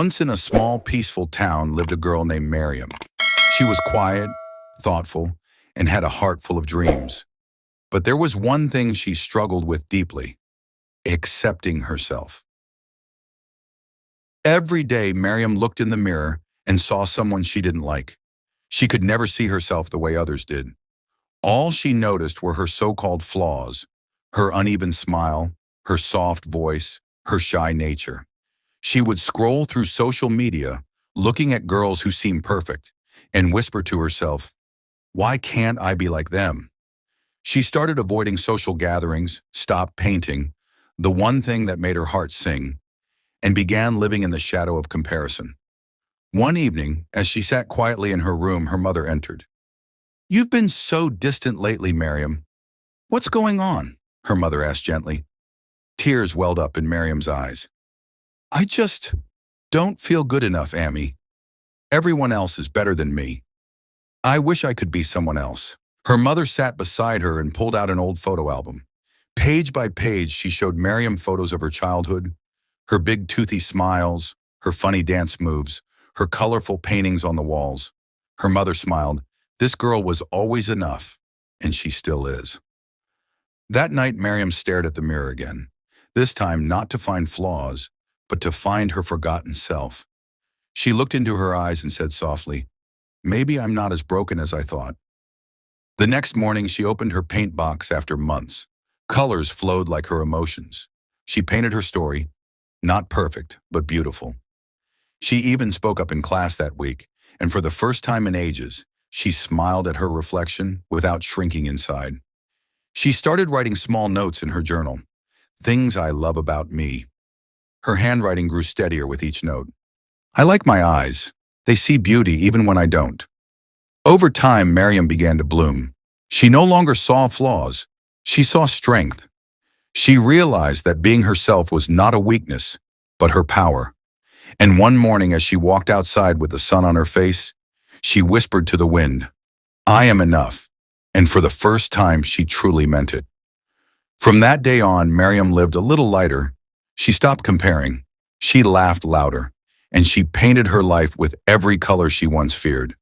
Once in a small, peaceful town lived a girl named Miriam. She was quiet, thoughtful, and had a heart full of dreams. But there was one thing she struggled with deeply: accepting herself. Every day, Miriam looked in the mirror and saw someone she didn't like. She could never see herself the way others did. All she noticed were her so-called flaws: her uneven smile, her soft voice, her shy nature. She would scroll through social media, looking at girls who seemed perfect, and whisper to herself, "Why can't I be like them?" She started avoiding social gatherings, stopped painting, the one thing that made her heart sing, and began living in the shadow of comparison. One evening, as she sat quietly in her room, her mother entered. "You've been so distant lately, Miriam. What's going on?" her mother asked gently. Tears welled up in Miriam's eyes. "I just don't feel good enough, Amy. Everyone else is better than me. I wish I could be someone else." Her mother sat beside her and pulled out an old photo album. Page by page, she showed Miriam photos of her childhood, her big toothy smiles, her funny dance moves, her colorful paintings on the walls. Her mother smiled. This girl was always enough, and she still is. That night, Miriam stared at the mirror again, this time not to find flaws, but to find her forgotten self. She looked into her eyes and said softly, "Maybe I'm not as broken as I thought." The next morning, she opened her paint box after months. Colors flowed like her emotions. She painted her story, not perfect, but beautiful. She even spoke up in class that week, and for the first time in ages, she smiled at her reflection without shrinking inside. She started writing small notes in her journal, "Things I love about me." Her handwriting grew steadier with each note. "I like my eyes. They see beauty even when I don't." Over time, Miriam began to bloom. She no longer saw flaws. She saw strength. She realized that being herself was not a weakness, but her power. And one morning, as she walked outside with the sun on her face, she whispered to the wind, "I am enough." And for the first time, she truly meant it. From that day on, Miriam lived a little lighter. She stopped comparing. She laughed louder, and she painted her life with every color she once feared.